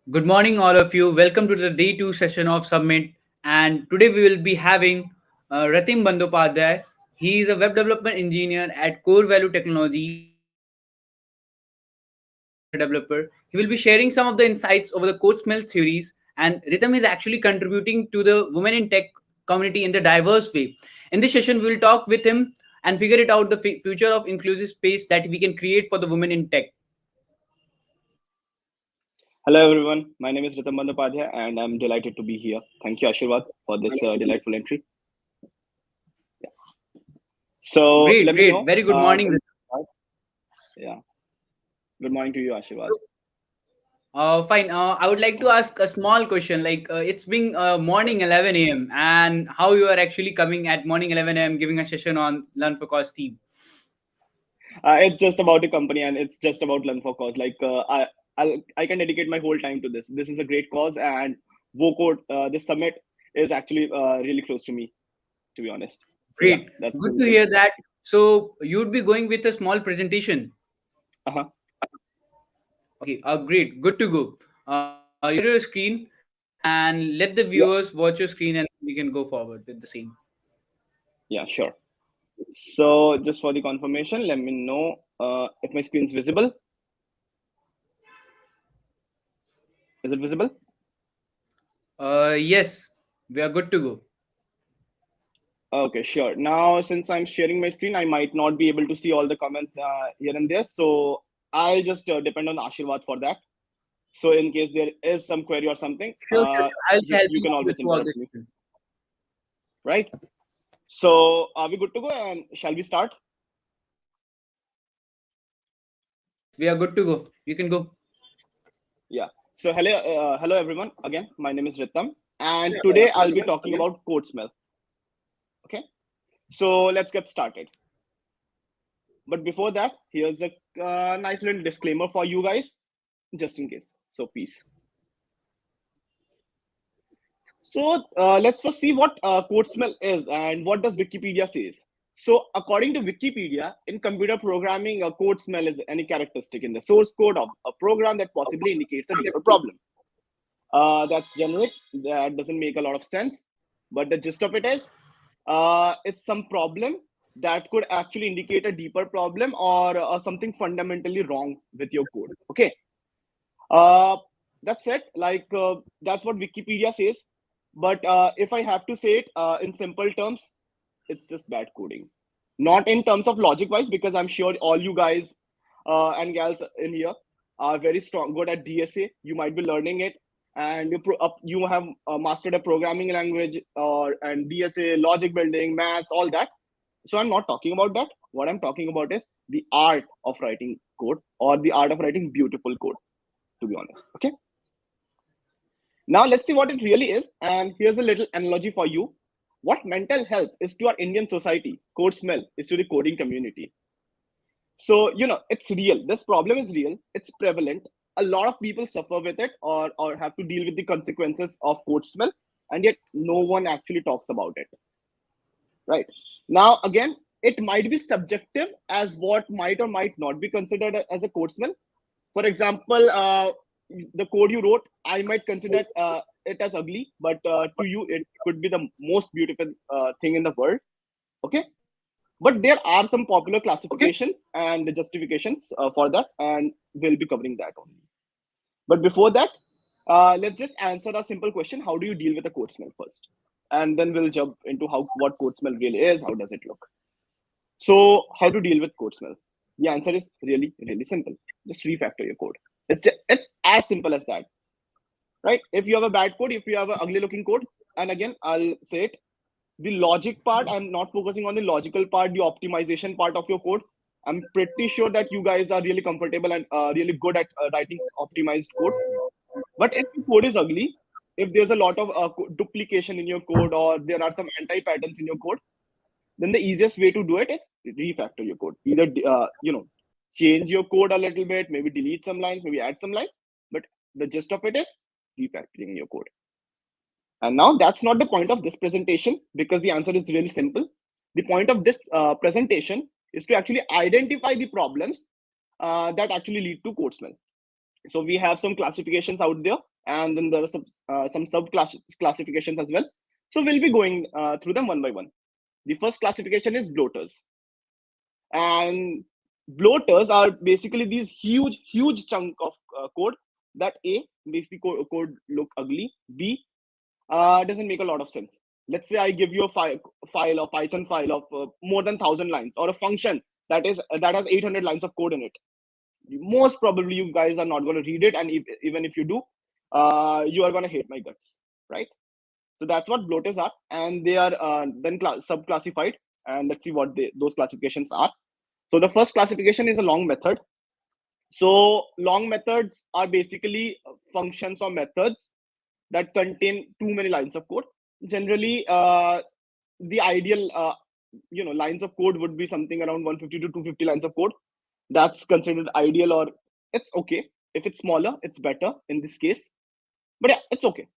Good morning, all of you. Welcome to the day two session of Summit. And today we will be having Ritam Bandyopadhyay. He is a web development engineer at Core Value Technologies and also a Stack Freelance Developer. He will be sharing some of the insights over the code smell theories. And Ritam is actually contributing to the women in tech community in the diverse way. In this session, we will talk with him and figure it out the future of inclusive space that we can create for the women in tech. Hello everyone, my name is Ritam Bandyopadhyay and I'm delighted to be here. Thank you Aashirwad for this delightful entry. So Great, let me great. know Very good morning. when yeah. Good morning to you Aashirwad. Fine. I would like to ask a small question. It's been morning 11 a.m. and how you are actually coming at morning 11 a.m. giving a session on Learn for Cause team. It's just about the company and it's just about Learn for Cause. I can dedicate my whole time to this. This is a great cause and WOCode, this summit is actually really close to me, to be honest. So yeah, Great. that's the Good to reason. hear that. So you'd be going with a small presentation. Uh-huh. Okay. Great. Good to go. You can share your screen and let the Yeah, viewers watch your screen and we can go forward with the same. yeah, sure. So just for the confirmation, let me know if my screen is visible. Is it visible? Yes, we are good to go. Okay, sure. Now, since I'm sharing my screen, I might not be able to see all the comments here and there. So I'll just depend on Aashirwad for that. So in case there is some query or something, Sure, sure, sure. I'll be you helping can you always throughout interrupt the me, session. right? So are we good to go? And shall we start? Yes, we are good to go. You can go. Yeah. So hello everyone. Again, my name is Ritam, and today I'll be talking about code smell. Okay. So let's get started. But before that, here's a nice little disclaimer for you guys, just in case. So peace. So let's first see what code smell is and what does Wikipedia says. So according to Wikipedia, in computer programming, a code smell is any characteristic in the source code of a program that possibly indicates a deeper problem. That's generic. That doesn't make a lot of sense. But the gist of it is, it's some problem that could actually indicate a deeper problem or something fundamentally wrong with your code. Okay. Uh, that's it. That's what Wikipedia says. But if I have to say it in simple terms, it's just bad coding. Not in terms of logic wise, because I'm sure all you guys and gals in here are very strong, good at DSA. You might be learning it, and you have mastered a programming language or and DSA, logic building, maths, all that. So I'm not talking about that. What I'm talking about is the art of writing code or the art of writing beautiful code, to be honest. Okay. Now let's see what it really is. And here's a little analogy for you. What mental health is to our Indian society, code smell is to the coding community. So, it's real. This problem is real. It's prevalent. A lot of people suffer with it or have to deal with the consequences of code smell. And yet no one actually talks about it. Right. Now, again, it might be subjective as what might or might not be considered as a code smell. For example, the code you wrote, I might consider it as ugly, but to you, it could be the most beautiful thing in the world. Okay. But there are some popular classifications and justifications for that, and we'll be covering that only. But before that, let's just answer a simple question: how do you deal with a code smell first? And then we'll jump into how what code smell really is, how does it look. So, how to deal with code smell? The answer is really, really simple. Just refactor your code. It's as simple as that, right? If you have a bad code, if you have an ugly looking code, and again, I'll say it, the logic part, I'm not focusing on the logical part, the optimization part of your code. I'm pretty sure that you guys are really comfortable and really good at writing optimized code. But if your code is ugly, if there's a lot of duplication in your code or there are some anti patterns in your code, then the easiest way to do it is refactor your code. Either change your code a little bit, maybe delete some lines, maybe add some lines. But the gist of it is refactoring your code. And now that's not the point of this presentation because the answer is really simple. The point of this presentation is to actually identify the problems that actually lead to code smell. So we have some classifications out there. and then there are some classifications as well. So we'll be going through them one by one. The first classification is bloaters, and bloaters are basically these huge chunk of code that A makes the code look ugly, B doesn't make a lot of sense. Let's say I give you a file or Python file of more than 1,000 lines, or a function that has 800 lines of code in it. Most probably you guys are not going to read it, and even if you do, you are going to hate my guts, right? So that's what bloaters are, and they are then sub-classified. And let's see what those classifications are. So the first classification is a long method. So long methods are basically functions or methods that contain too many lines of code. Generally, the ideal lines of code would be something around 150 to 250 lines of code. That's considered ideal, or it's okay. If it's smaller, it's better in this case. But yeah, it's okay.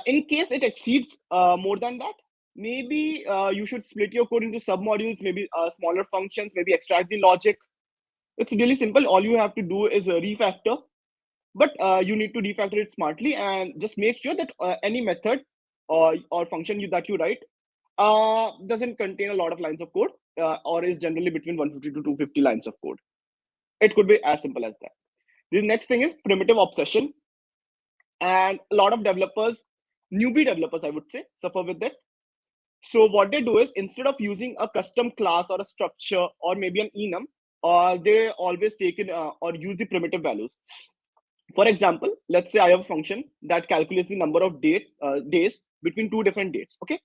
In case it exceeds more than that, maybe you should split your code into submodules, maybe smaller functions, maybe extract the logic. It's really simple. All you have to do is refactor, but you need to refactor it smartly, and just make sure that any method or function that you write doesn't contain a lot of lines of code, or is generally between 150 to 250 lines of code. It could be as simple as that. The next thing is primitive obsession, and a lot of developers, newbie developers, I would say, suffer with that. So what they do is, instead of using a custom class or a structure or maybe an enum, they always take in or use the primitive values. For example, let's say I have a function that calculates the number of days between two different dates. Okay.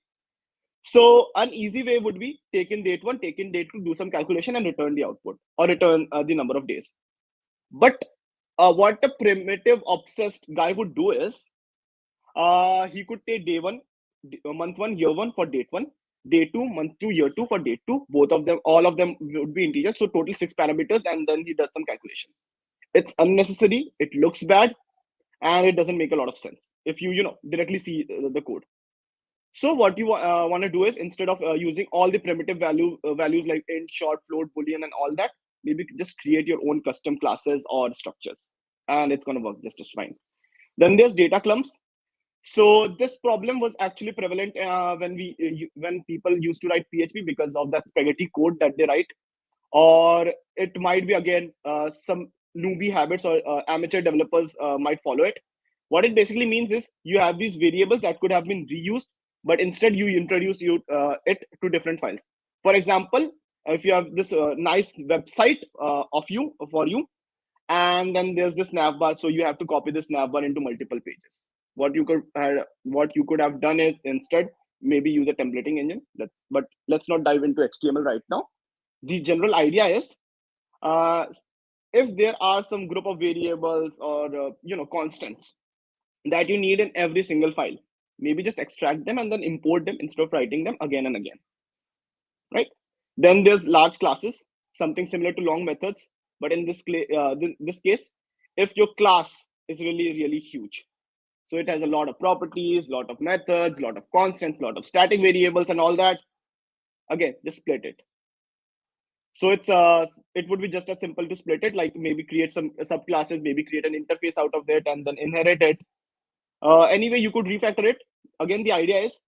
So an easy way would be take in date one, take in date two, do some calculation and return the output, or return the number of days. But what a primitive obsessed guy would do is, he could take day one, month one, year one for date one, day two, month two, year two for date two. Both of them, all of them would be integers. So total 6 parameters, and then he does some calculation. It's unnecessary. It looks bad, and it doesn't make a lot of sense if you directly see the code. So what you want to do is, instead of using all the primitive values like int, short, float, boolean, and all that, maybe just create your own custom classes or structures, and it's going to work just as fine. Then there's data clumps. So this problem was actually prevalent when people used to write PHP, because of that spaghetti code that they write, or it might be again some newbie habits, or amateur developers might follow it. What it basically means is, you have these variables that could have been reused, but instead you introduce it to different files. For example, if you have this nice website of you for you, and then there's this navbar, so you have to copy this navbar into multiple pages. What you could have done is, instead, maybe use a templating engine. But let's not dive into HTML right now. The general idea is, uh, if there are some group of variables or constants that you need in every single file, maybe just extract them and then import them instead of writing them again and again, right? Then there's large classes, something similar to long methods, but in this case, if your class is really huge, so it has a lot of properties, lot of methods, lot of constants, lot of static variables, and all that, again, just split it. So it would be just as simple to split it, like maybe create some subclasses, maybe create an interface out of it, and then inherit it. Anyway, you could refactor it. Again, the idea is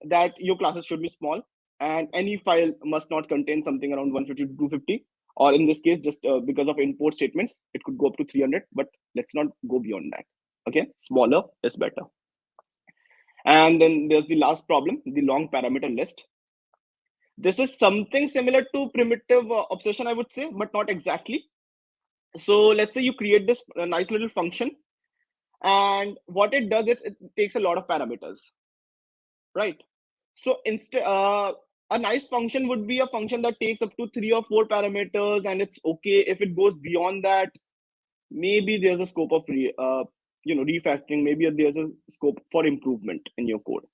that your classes should be small, and any file must not contain something around 150 to 250, or in this case, just because of import statements, it could go up to 300, but let's not go beyond that. Okay, smaller is better. And then there's the last problem, the long parameter list. This is something similar to primitive obsession, I would say, but not exactly. So let's say you create this nice little function, and what it does, it takes a lot of parameters, right? So instead, a nice function would be a function that takes up to 3 or 4 parameters, and it's okay if it goes beyond that. Maybe there's a scope of refactoring. Maybe there's a scope for improvement in your code.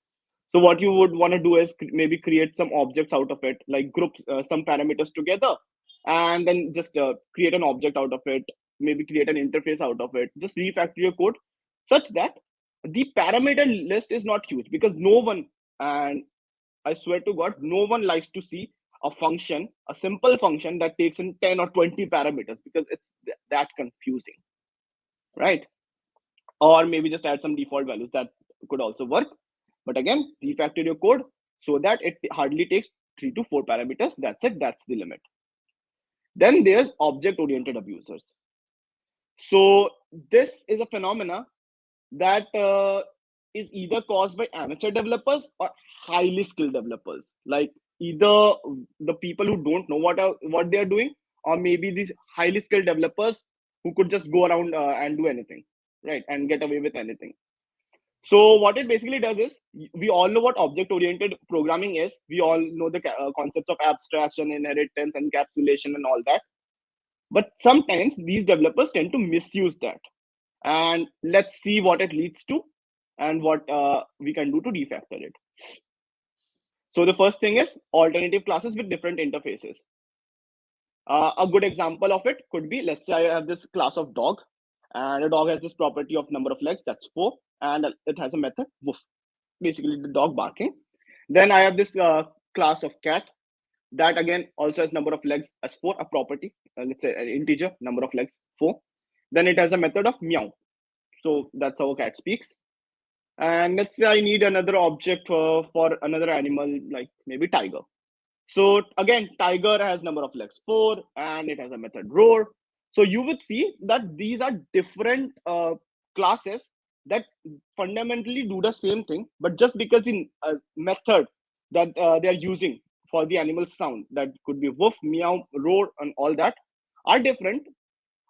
So what you would want to do is maybe create some objects out of it, like group some parameters together, and then just create an object out of it, maybe create an interface out of it. Just refactor your code such that the parameter list is not huge, because no one, and I swear to God, no one likes to see a function, a simple function that takes in 10 or 20 parameters, because it's that confusing, right? or maybe just add some default values. That could also work. But again, refactor your code so that it hardly takes 3 to 4 parameters. That's it. That's the limit. Then there's object-oriented abusers. So this is a phenomena that is either caused by amateur developers or highly skilled developers. Like either the people who don't know what they are doing, or maybe these highly skilled developers who could just go around and do anything, right, and get away with anything. So what it basically does is, we all know what object-oriented programming is. We all know the concepts of abstraction, inheritance, encapsulation, and all that. But sometimes these developers tend to misuse that. And let's see what it leads to and what we can do to refactor it. So the first thing is alternative classes with different interfaces. A good example of it could be, let's say I have this class of dog, and a dog has this property of number of legs, that's 4, and it has a method woof, basically the dog barking. Then I have this class of cat that again also has number of legs as 4, a property, let's say an integer, number of legs 4. Then it has a method of meow, so that's how a cat speaks. And let's say I need another object for another animal, like maybe tiger. So again, tiger has number of legs 4, and it has a method roar. So you would see that these are different classes that fundamentally do the same thing, but just because the method that they are using for the animal sound, that could be woof, meow, roar, and all that, are different.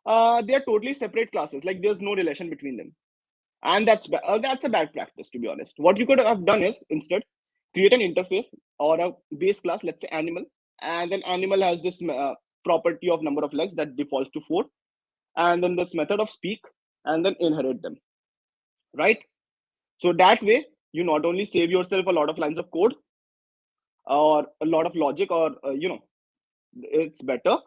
They are totally separate classes. Like there's no relation between them, and that's a bad practice, to be honest. What you could have done is instead create an interface or a base class, let's say animal, and then animal has this property of number of legs that defaults to 4, and then this method of speak, and then inherit them, right? So that way you not only save yourself a lot of lines of code or a lot of logic, or it's better.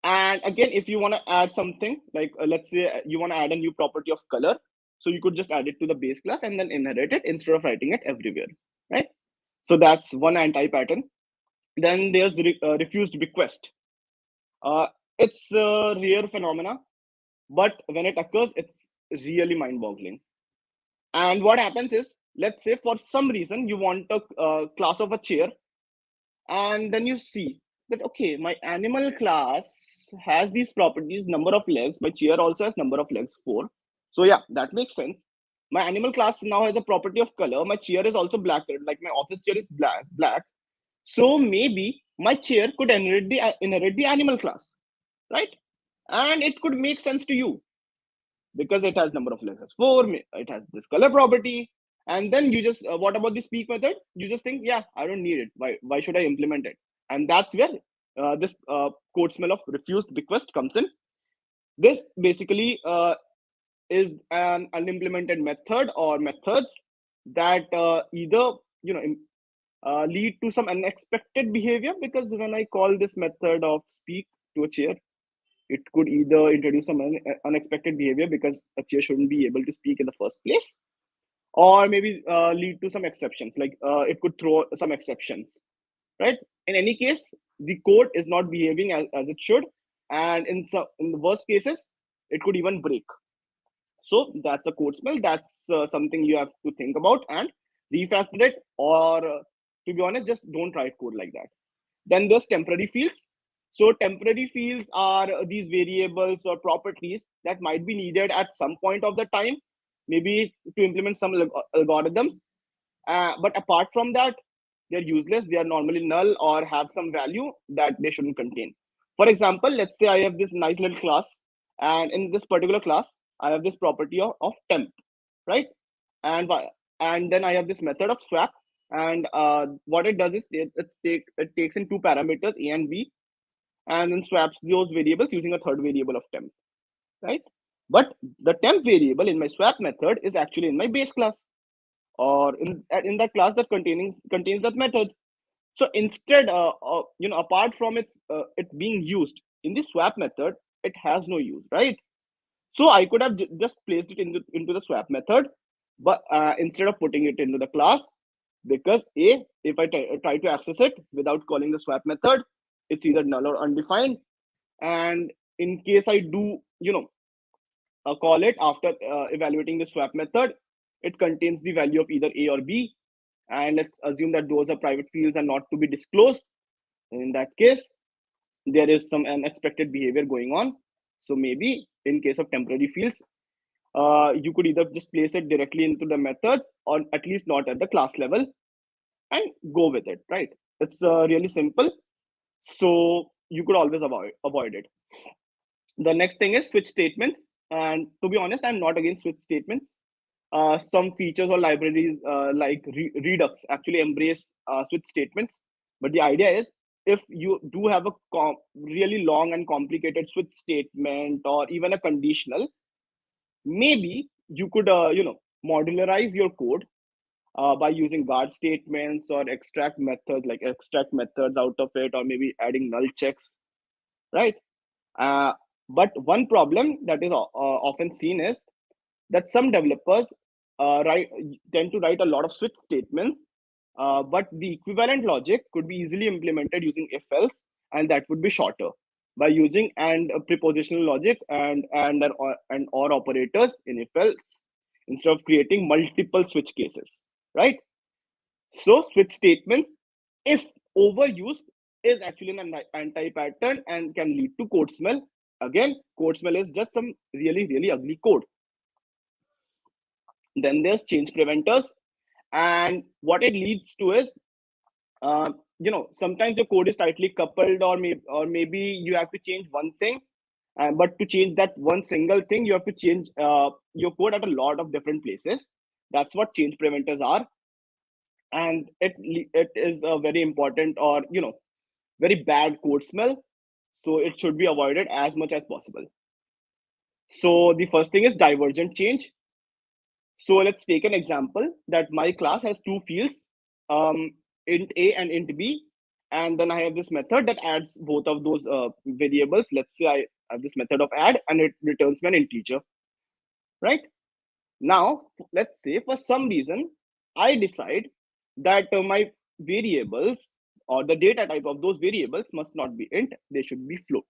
And again, if you want to add something like let's say you want to add a new property of color, so you could just add it to the base class and then inherit it instead of writing it everywhere, right? So that's one anti-pattern. Then there's the refused bequest. It's a rare phenomena, but when it occurs, it's really mind-boggling. And what happens is, let's say for some reason you want a class of a chair, and then you see that okay, my animal class has these properties, number of legs, my chair also has number of legs 4. So yeah, that makes sense. My animal class now has a property of color, my chair is also black, like my office chair is black. So maybe my chair could inherit the animal class, right? And it could make sense to you because it has number of legs as 4, it has this color property. And then you just what about the speak method? You just think, yeah, I don't need it, why should I implement it? And that's where this code smell of refused bequest comes in. This basically is an unimplemented method or methods that either lead to some unexpected behavior, because when I call this method of speak to a chair, it could either introduce some unexpected behavior because a chair shouldn't be able to speak in the first place, or maybe lead to some exceptions, like it could throw some exceptions, right? In any case, the code is not behaving as it should, and in the worst cases, it could even break. So that's a code smell. That's something you have to think about and refactor it, or to be honest, just don't write code like that. Then there's temporary fields. So temporary fields are these variables or properties that might be needed at some point of the time, maybe to implement some algorithms. But apart from that, they're useless. They are normally null or have some value that they shouldn't contain. For example, let's say I have this nice little class, and in this particular class, I have this property of temp, right? And and then I have this method of swap, and what it does is it takes in 2 parameters, a and b, and then swaps those variables using a third variable of temp, right? But the temp variable in my swap method is actually in my base class, or in that class that contains that method. So instead, apart from it being used in the swap method, it has no use, right? So I could have just placed it into the swap method, but instead of putting it into the class, because if I try to access it without calling the swap method, it's either null or undefined. And in case I do, call it after evaluating the swap method. It contains the value of either A or B, and let's assume that those are private fields and not to be disclosed. In that case, there is some unexpected behavior going on. So maybe in case of temporary fields, you could either just place it directly into the methods or at least not at the class level and go with it, right? It's really simple. So you could always avoid it. The next thing is switch statements. And to be honest, I'm not against switch statements. Some features or libraries like Redux actually embrace switch statements. But the idea is if you do have a really long and complicated switch statement or even a conditional, maybe you could modularize your code by using guard statements or extract methods, like extract methods out of it, or maybe adding null checks, right? uh, but one problem that is often seen is that some developers write tend to write a lot of switch statements, but the equivalent logic could be easily implemented using if else, and that would be shorter by using and prepositional logic and or operators in if else instead of creating multiple switch cases, right? So switch statements, if overused, is actually an anti-pattern and can lead to code smell. Again, code smell is just some really really ugly code. Then there's change preventers, and what it leads to is sometimes your code is tightly coupled, or maybe you have to change one thing, but to change that one single thing you have to change your code at a lot of different places. That's what change preventers are, and it is a very important or very bad code smell, so it should be avoided as much as possible. So the first thing is divergent change. So let's take an example that my class has two fields, int a and int b, and then I have this method that adds both of those variables. Let's say I have this method of add and it returns me an integer, right? Now let's say for some reason I decide that my variables or the data type of those variables must not be int, they should be float.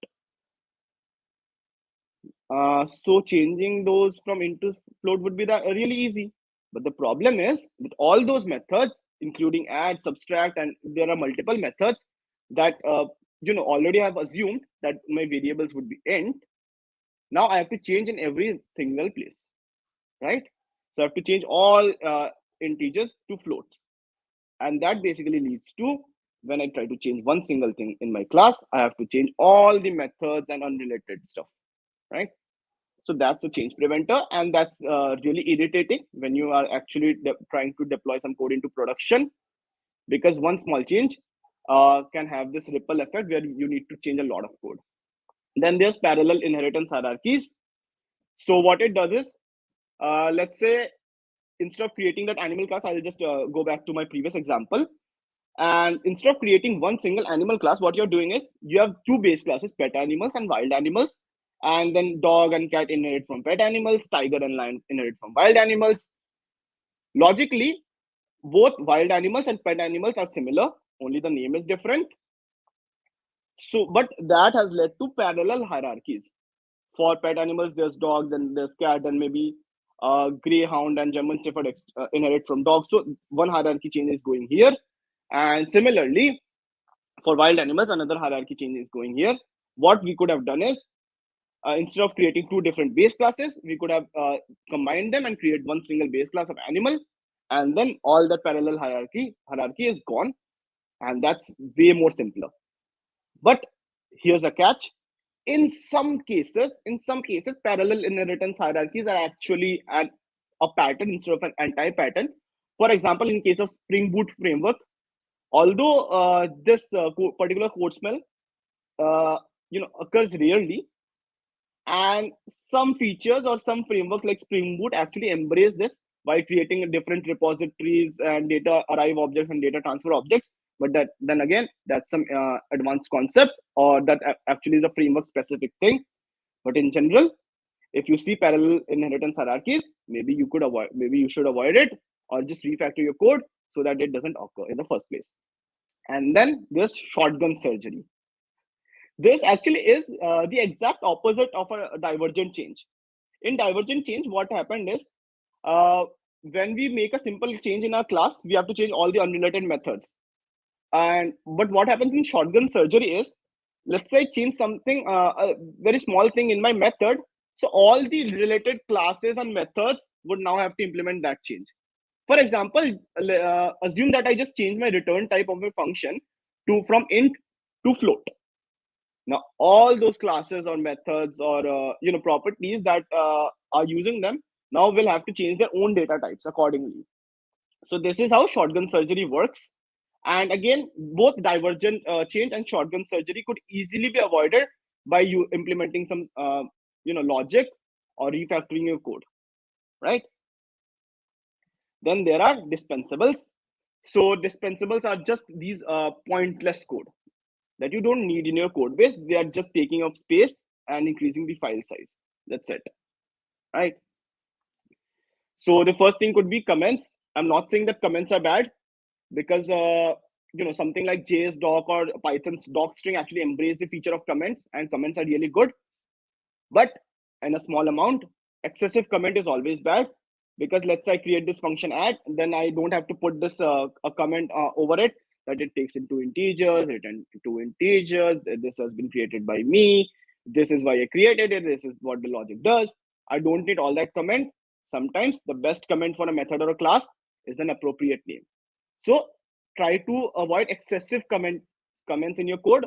So changing those from int to float would be really easy. But the problem is with all those methods, including add, subtract, and there are multiple methods that already have assumed that my variables would be int. Now I have to change in every single place, right? So I have to change all integers to floats, and that basically leads to when I try to change one single thing in my class, I have to change all the methods and unrelated stuff, right? So that's a change preventer, and that's really irritating when you are actually trying to deploy some code into production, because one small change can have this ripple effect where you need to change a lot of code. Then there's parallel inheritance hierarchies. So what it does is, let's say instead of creating that animal class, I'll just go back to my previous example. And instead of creating one single animal class, what you're doing is you have two base classes, pet animals and wild animals. And then dog and cat inherit from pet animals, tiger and lion inherit from wild animals. Logically, both wild animals and pet animals are similar, only the name is different. So, but that has led to parallel hierarchies. For pet animals, there's dog, then there's cat, and maybe greyhound and German Shepherd inherit from dog. So one hierarchy change is going here. And similarly, for wild animals, another hierarchy change is going here. What we could have done is, instead of creating two different base classes, we could have combined them and create one single base class of animal, and then all that parallel hierarchy is gone, and that's way more simpler. But here's a catch: in some cases, parallel inheritance hierarchies are actually a pattern instead of an anti-pattern. For example, in case of Spring Boot framework, although this particular code smell occurs rarely, and some features or some framework like Spring Boot actually embrace this by creating different repositories and data arrive objects and data transfer objects. But that then again, that's some advanced concept, or that actually is a framework specific thing. But in general, if you see parallel inheritance hierarchies, maybe you should avoid it, or just refactor your code so that it doesn't occur in the first place. And then there's shotgun surgery. This actually is the exact opposite of a divergent change. In divergent change, what happened is, uh, when we make a simple change in our class, we have to change all the unrelated methods. And but what happens in shotgun surgery is, let's say I change something, a very small thing in my method, so all the related classes and methods would now have to implement that change. For example, assume that I just change my return type of a function to from int to float. Now all those classes or methods or properties that are using them now will have to change their own data types accordingly. So this is how shotgun surgery works. And again, both divergent change and shotgun surgery could easily be avoided by you implementing some logic or refactoring your code, right? Then there are dispensables. So dispensables are just these pointless code that you don't need in your code base. They are just taking up space and increasing the file size. That's it, right? So the first thing could be comments. I'm not saying that comments are bad, because something like JS doc or Python's doc string actually embrace the feature of comments, and comments are really good. But in a small amount, excessive comment is always bad, because let's say I create this function add, then I don't have to put this a comment over it, that it takes into integers, return to integers, this has been created by me, this is why I created it, this is what the logic does. I don't need all that comment. Sometimes the best comment for a method or a class is an appropriate name. So try to avoid excessive comments in your code.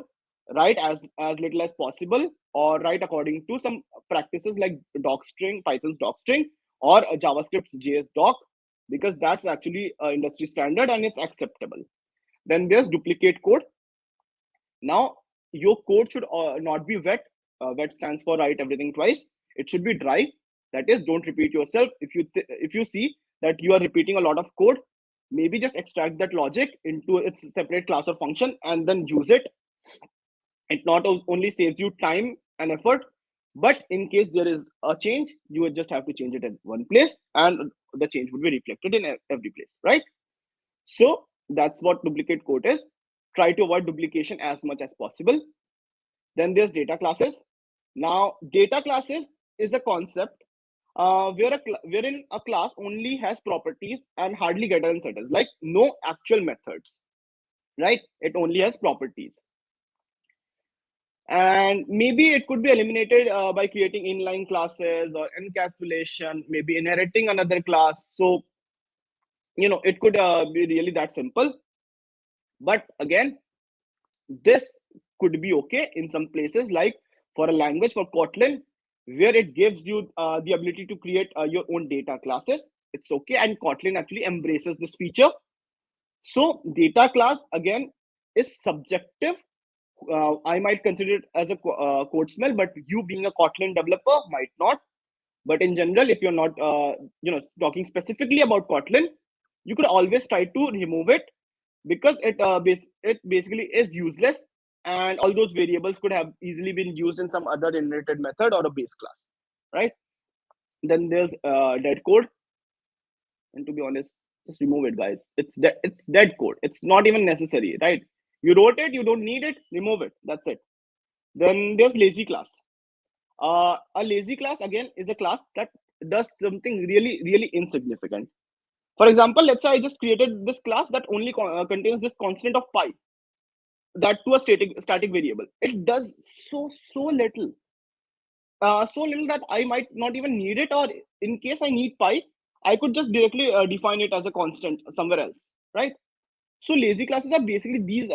Write as little as possible, or write according to some practices like docstring, Python's docstring, or JavaScript's JS doc, because that's actually industry standard and it's acceptable. Then there's duplicate code. Now your code should not be wet. Wet stands for write everything twice. It should be dry. That is, don't repeat yourself. If you see that you are repeating a lot of code, maybe just extract that logic into its separate class or function and then use it. It not only saves you time and effort, but in case there is a change, you would just have to change it in one place, and the change would be reflected in every place, right? So that's what duplicate code is. Try to avoid duplication as much as possible. Then there's data classes. Now data classes is a concept wherein a class only has properties and hardly getter and setters, like no actual methods, right? It only has properties. And maybe it could be eliminated by creating inline classes or encapsulation, maybe inheriting another class. So it could be really that simple. But again, this could be okay in some places, like for a language, for Kotlin, where it gives you the ability to create your own data classes. It's okay, and Kotlin actually embraces this feature. So data class again is subjective. I might consider it as a code smell, but you being a Kotlin developer might not. But in general, if you're not talking specifically about Kotlin, you could always try to remove it, because it basically is useless, and all those variables could have easily been used in some other inherited method or a base class, right? Then there's dead code, and to be honest, just remove it, guys. It's dead code. It's not even necessary, right? You wrote it, you don't need it, remove it. That's it. Then there's lazy class. A lazy class again is a class that does something really, really insignificant. For example, let's say I just created this class that only contains this constant of pi, that to a static variable. It does so little, so little that I might not even need it, or in case I need pi, I could just directly define it as a constant somewhere else, right? So lazy classes are basically these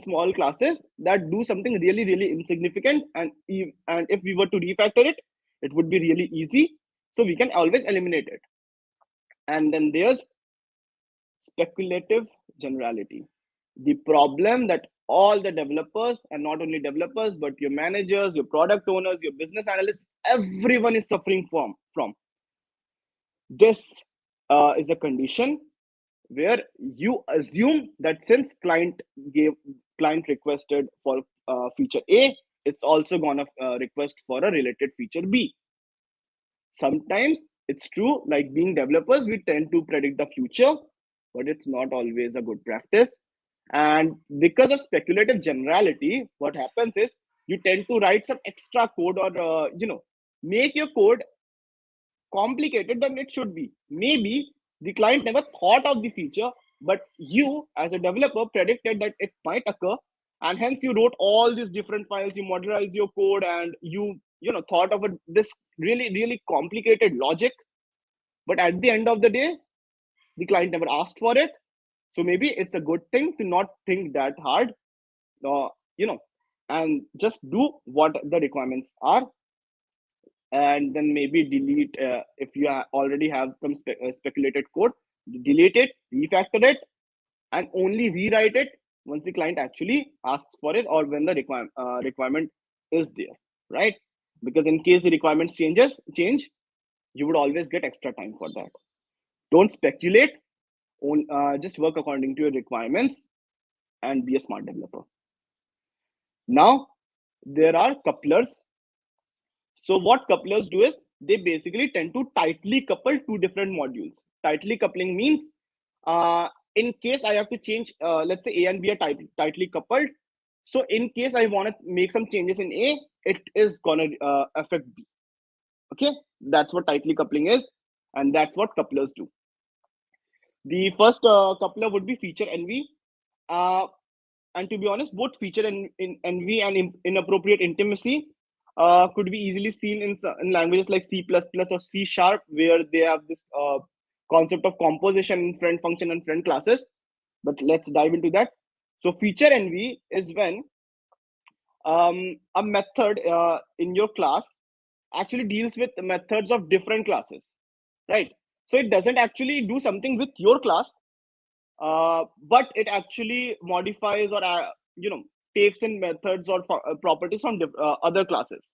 small classes that do something really, really insignificant, and if we were to refactor it, it would be really easy. So we can always eliminate it. And then there's speculative generality. The problem that all the developers, and not only developers, but your managers, your product owners, your business analysts, everyone is suffering from. This is a condition where you assume that since client requested for feature A, it's also gonna request for a related feature B. Sometimes it's true, like being developers, we tend to predict the future, but it's not always a good practice. And because of speculative generality, what happens is you tend to write some extra code, or make your code complicated than it should be. Maybe the client never thought of the feature, but you, as a developer, predicted that it might occur, and hence you wrote all these different files. You modularized your code, and you thought of this really complicated logic. But at the end of the day, the client never asked for it. So maybe it's a good thing to not think that hard, uh, you know, and just do what the requirements are, and then maybe delete if you already have some speculated code, delete it, refactor it, and only rewrite it once the client actually asks for it or when the requirement is there, right? Because in case the requirements change, you would always get extra time for that. Don't speculate. Just work according to your requirements and be a smart developer. Now, there are couplers. So what couplers do is they basically tend to tightly couple two different modules. Tightly coupling means in case I have to change, let's say A and B are tightly coupled. So in case I want to make some changes in A, it is gonna affect B. Okay, that's what tightly coupling is, and that's what couplers do. The first coupler would be feature envy. Uh, and to be honest, both feature and envy and inappropriate intimacy could be easily seen in languages like C++ or C sharp, where they have this concept of composition in friend function and friend classes. But let's dive into that. So feature envy is when a method in your class actually deals with methods of different classes, right? So it doesn't actually do something with your class, but it actually modifies or takes in methods or properties from other classes.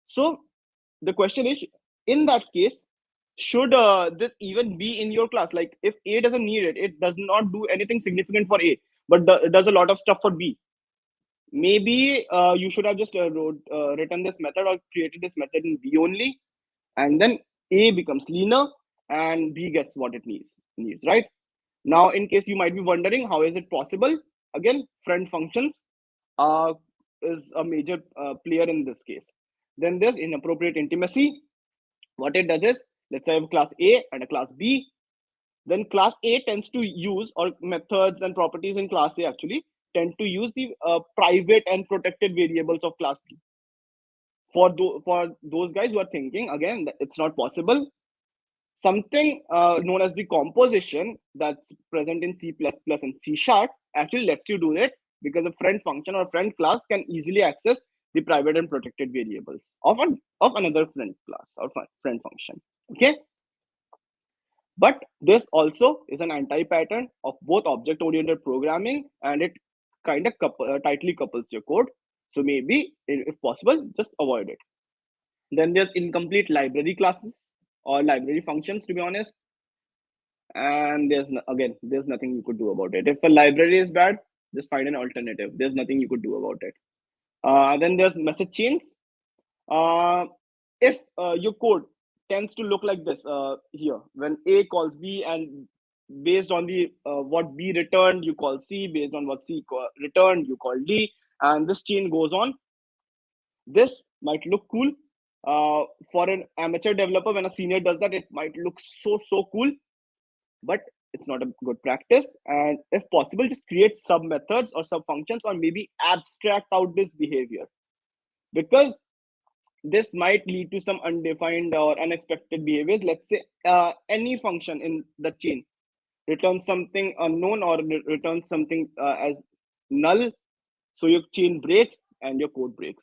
So the question is, in that case, should this even be in your class? Like if A doesn't need it, it does not do anything significant for A, but it does a lot of stuff for B. Maybe you should have just written this method or created this method in B only, and then A becomes leaner and B gets what it needs, right? Now, in case you might be wondering, how is it possible? Again, friend functions uh, is a major player in this case. Then there's inappropriate intimacy. What it does is, let's say I have class A and a class B. Then class A tends to use, or methods and properties in class A actually tend to use the private and protected variables of class B. For those guys who are thinking, again, that it's not possible, something known as the composition that's present in C++ and C sharp actually lets you do it, because a friend function or friend class can easily access the private and protected variables of another friend class or friend function. Okay, but this also is an anti-pattern of both object-oriented programming, and it kind of tightly couples your code. So maybe, if possible, just avoid it. Then there's incomplete library classes or library functions, to be honest. And there's nothing you could do about it. If a library is bad, just find an alternative. There's nothing you could do about it. Then there's message chains. If your code tends to look like this here, when A calls B, and based on the what B returned, you call C, based on what C returned, you call D, and this chain goes on. This might look cool for an amateur developer. When a senior does that, it might look so cool, but it's not a good practice. And if possible, just create sub methods or sub functions, or maybe abstract out this behavior, because this might lead to some undefined or unexpected behaviors. Let's say any function in the chain returns something unknown, or returns something as null, so your chain breaks and your code breaks.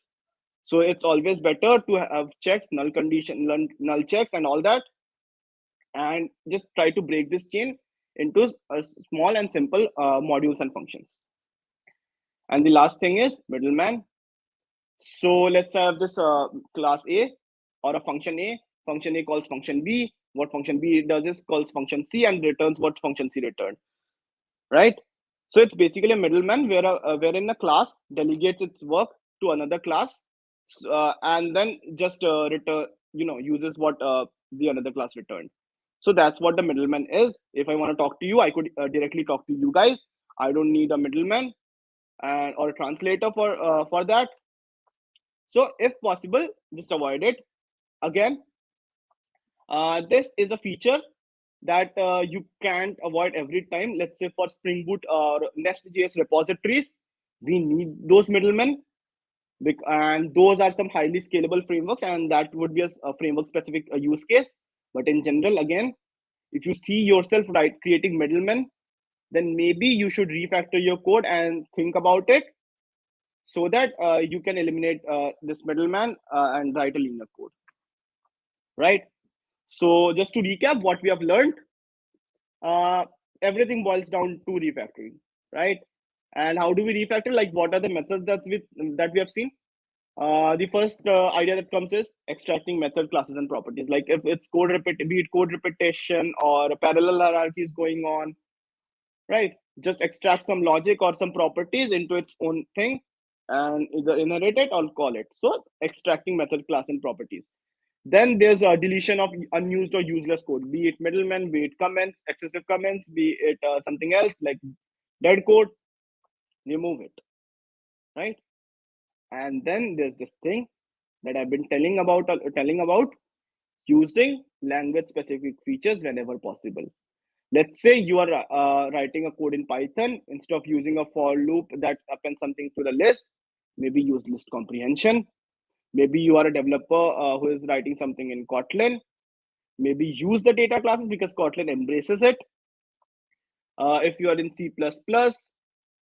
So it's always better to have checks, null condition, null checks, and all that, and just try to break this chain into small and simple modules and functions. And the last thing is middleman. So let's have this class A or a function A. Function A calls function B. What function B does is calls function C and returns what function C returned, right? So it's basically a middleman wherein a class delegates its work to another class, and then just return, uses what the another class returned. So that's what the middleman is. If I want to talk to you, I could directly talk to you guys. I don't need a middleman and or a translator for that. So if possible, just avoid it. Again, This is a feature that you can't avoid every time. Let's say for Spring Boot or Nest.js repositories, we need those middlemen, and those are some highly scalable frameworks, and that would be a framework specific use case. But in general, again, if you see yourself creating middlemen, then maybe you should refactor your code and think about it, so that you can eliminate this middleman and write a linear code, right? So just to recap what we have learned, uh, everything boils down to refactoring, right? And how do we refactor? Like, what are the methods that we have seen? The first idea that comes is extracting method classes and properties. Like if it's be it code repetition or a parallel hierarchy is going on, right? Just extract some logic or some properties into its own thing and either inherit it or call it. So extracting method class and properties. Then there's a deletion of unused or useless code, be it middlemen, be it comments, excessive comments, be it something else like dead code, remove it, right? And then there's this thing that I've been telling about using language specific features whenever possible. Let's say you are writing a code in Python. Instead of using a for loop that appends something to the list, maybe use list comprehension. Maybe you are a developer who is writing something in Kotlin. Maybe use the data classes because Kotlin embraces it. If you are in C++,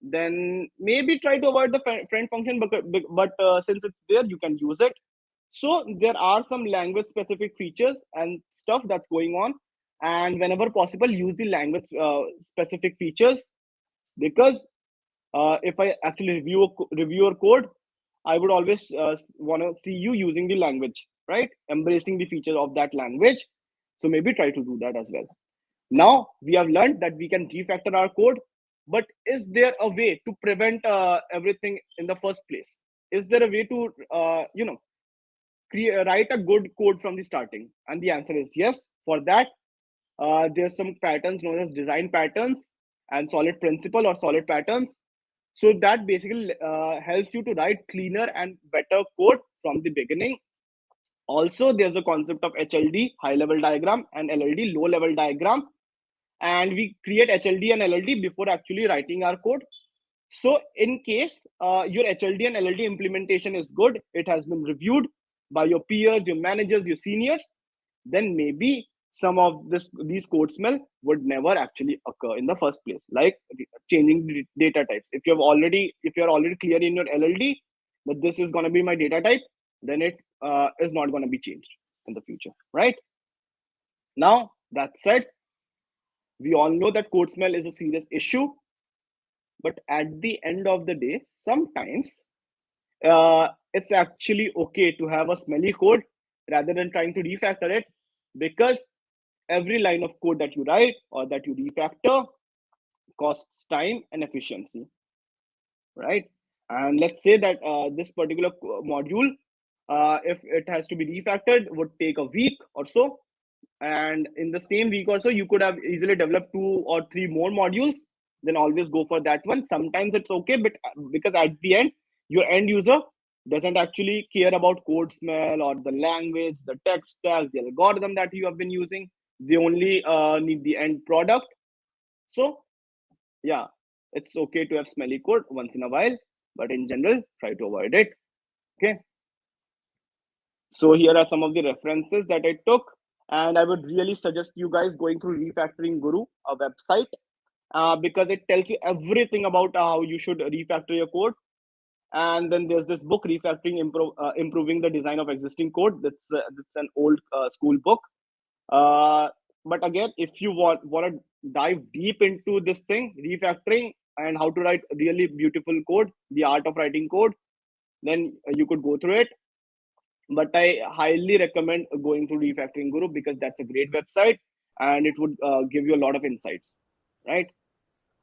then maybe try to avoid the friend function, but since it's there, you can use it. So there are some language specific features and stuff that's going on, and whenever possible, use the language specific features, because if I actually review your code, I would always want to see you using the language, right? Embracing the features of that language. So maybe try to do that as well. Now we have learned that we can refactor our code, but is there a way to prevent everything in the first place? Is there a way to write a good code from the starting? And the answer is yes. For that, there's some patterns known as design patterns and solid principle or solid patterns. So that basically helps you to write cleaner and better code from the beginning. Also, there's a concept of HLD, high level diagram, and LLD, low level diagram. And we create HLD and LLD before actually writing our code. So in case your HLD and LLD implementation is good, it has been reviewed by your peers, your managers, your seniors, then maybe some of these code smell would never actually occur in the first place, like changing data types. If you're already clear in your LLD that this is going to be my data type, then it is not going to be changed in the future, right? Now that said, we all know that code smell is a serious issue, but at the end of the day, sometimes it's actually okay to have a smelly code rather than trying to refactor it, because every line of code that you write or that you refactor costs time and efficiency, right? And let's say that this particular module, if it has to be refactored, would take a week or so. And in the same week or so, you could have easily developed 2 or 3 more modules. Then always go for that one. Sometimes it's okay, but because at the end, your end user doesn't actually care about code smell or the language, the tech stack, the algorithm that you have been using. They only need the end product. So yeah, it's okay to have smelly code once in a while, but in general, try to avoid it. Okay. So here are some of the references that I took, and I would really suggest you guys going through Refactoring Guru, a website, because it tells you everything about how you should refactor your code. And then there's this book, Improving the Design of Existing Code. That's an old school book. Uh, but again, if you want to dive deep into this thing, refactoring and how to write really beautiful code, the art of writing code, then you could go through it. But I highly recommend going to Refactoring Guru because that's a great website and it would give you a lot of insights, right?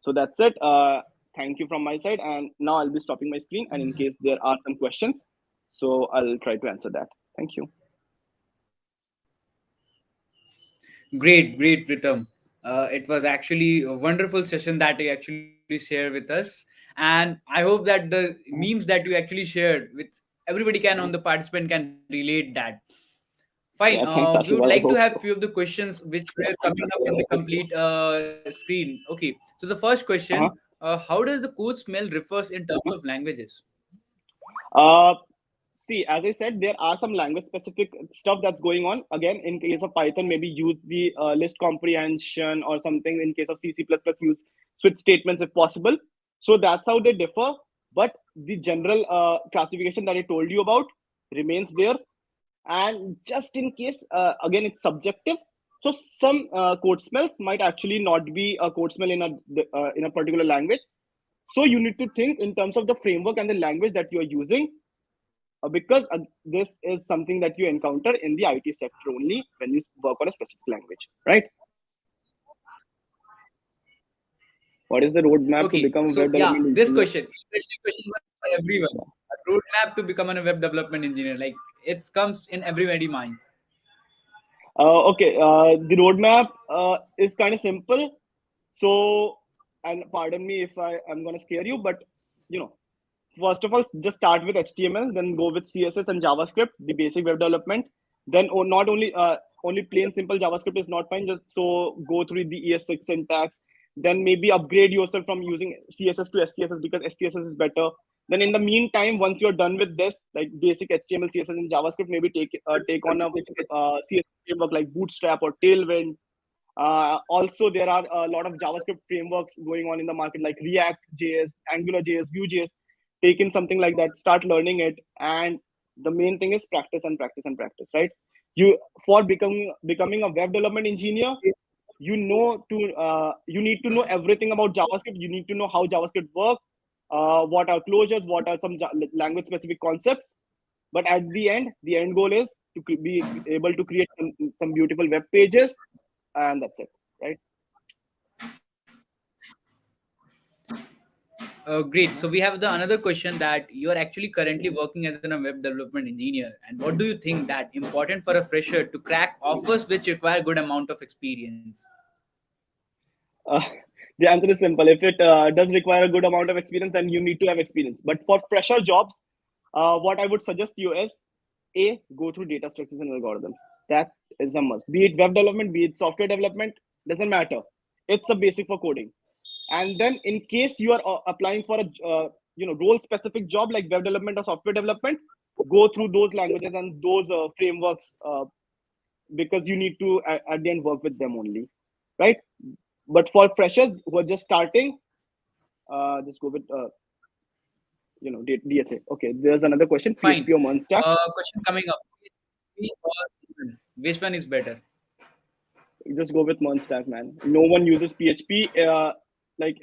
So that's it. Thank you from my side. And now I'll be stopping my screen. And in case there are some questions, so I'll try to answer that. Thank you. Great, great, Ritam. It was actually a wonderful session that you actually share with us, and I hope that the memes that you actually shared with everybody can on the participant can relate that. Fine. Yeah, thanks, We would Ashirwad. I like to hope have so. few of the questions which were coming up in the complete screen. Okay. So the first question: Uh-huh. How does the code smell refers in terms of languages? Uh, See, as I said, there are some language specific stuff that's going on. Again, in case of Python, maybe use the list comprehension or something. In case of C++, use switch statements if possible. So that's how they differ. But the general classification that I told you about remains there. And just in case, again, it's subjective. So some code smells might actually not be a code smell in a particular language. So you need to think in terms of the framework and the language that you are using, because this is something that you encounter in the IT sector only when you work on a specific language, right? What is the roadmap to Okay. become a So web yeah, development this engineer? question, especially question by everyone, a roadmap to become a web development engineer. Like it comes in everybody's minds. Okay, the roadmap is kind of simple. So, and pardon me if I'm going to scare you, but you know, first of all, just start with HTML, then go with CSS and JavaScript, the basic web development. Then not only only plain simple JavaScript is not fine. Just so go through the ES6 syntax. Then maybe upgrade yourself from using CSS to SCSS because SCSS is better. Then in the meantime, once you're done with this, like basic HTML, CSS, and JavaScript, maybe take on a CSS framework like Bootstrap or Tailwind. Also, there are a lot of JavaScript frameworks going on in the market like React JS, Angular JS, Vue.js. Take in something like that, start learning it, and the main thing is practice and practice and practice. Right? You for becoming a web development engineer, you need to know everything about JavaScript. You need to know how JavaScript works, what are closures, what are some language specific concepts. But at the end goal is to be able to create some beautiful web pages, and that's it, right? Great. So we have the another question that you are actually currently working as a web development engineer, and what do you think that important for a fresher to crack offers which require good amount of experience? uh, the answer is simple. If it does require a good amount of experience, then you need to have experience. But for fresher jobs, what I would suggest you is a go through data structures and algorithms. That is a must. Be it web development, be it software development, doesn't matter. It's a basic for coding. And then in case you are applying for a role specific job like web development or software development, go through those languages and those frameworks, because you need to at the end work with them only, right? But for freshers who are just starting, just go with DSA. Okay, there's another question: Fine. PHP or MERN stack? Question coming up. PHP or Python? Which one is better? Just go with MERN stack, man. No one uses PHP, like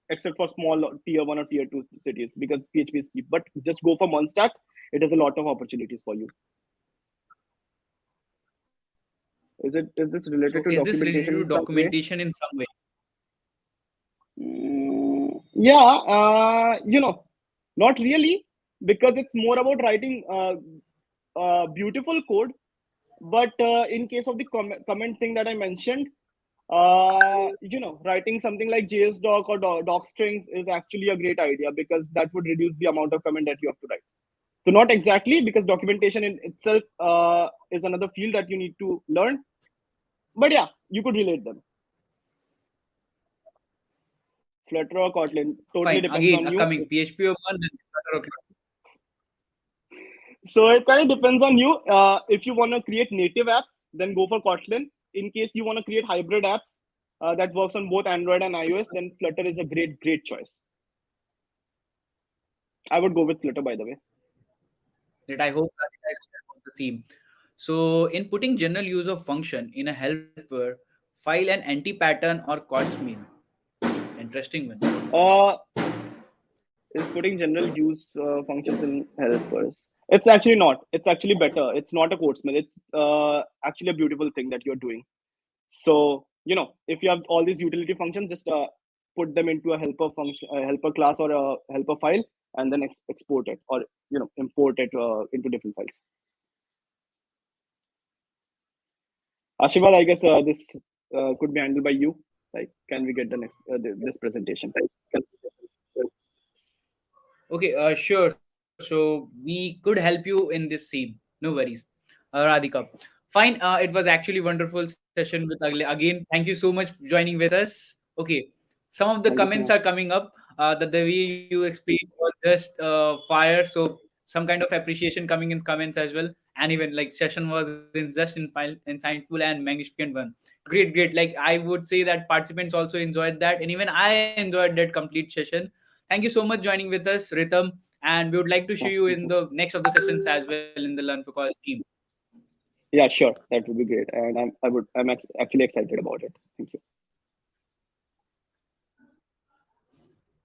except for small tier one or tier two cities because PHP is cheap. But just go for MERN stack. It has a lot of opportunities for you. Is this So related to is this related documentation to in some way? documentation in some way? Yeah, not really, because it's more about writing beautiful code. But in case of the comment thing that I mentioned, writing something like JSDoc or doc strings is actually a great idea because that would reduce the amount of comment that you have to write. So not exactly, because documentation in itself is another field that you need to learn. But yeah, you could relate them. Flutter or Kotlin totally Fine. depends Again, on you. coming PHP or one, then Flutter or Cloud. So it kind of depends on you. If you want to create native apps, then go for Kotlin. In case you want to create hybrid apps that works on both Android and iOS, then Flutter is a great choice. I would go with Flutter, by the way. That I hope that you guys share about the same. So in putting general use of function in a helper, file an anti-pattern or cost mean. Interesting one. Uh, is putting general use functions in helpers. It's actually not. It's actually better. It's not a code smell. It's actually a beautiful thing that you're doing. So if you have all these utility functions, just put them into a helper function, a helper class, or a helper file, and then export it, or import it into different files. Ashirwad, I guess this could be handled by you. Like, can we get the next this presentation? Okay, sure. So we could help you in this same. No worries. Radhika. Fine. It was actually wonderful session with Agle. Again, thank you so much for joining with us. Okay. Some of the Thank you so comments much. are coming up. That the way you explained was just fire. So some kind of appreciation coming in comments as well. And even like session was in just insightful and magnificent one. Great, great. Like I would say that participants also enjoyed that, and even I enjoyed that complete session. Thank you so much joining with us, Ritam. And we would like to see Yeah, you in thank you. the next of the sessions as well in the Learn for Cause team. Yeah, sure. That would be great. And I'm actually excited about it. Thank you.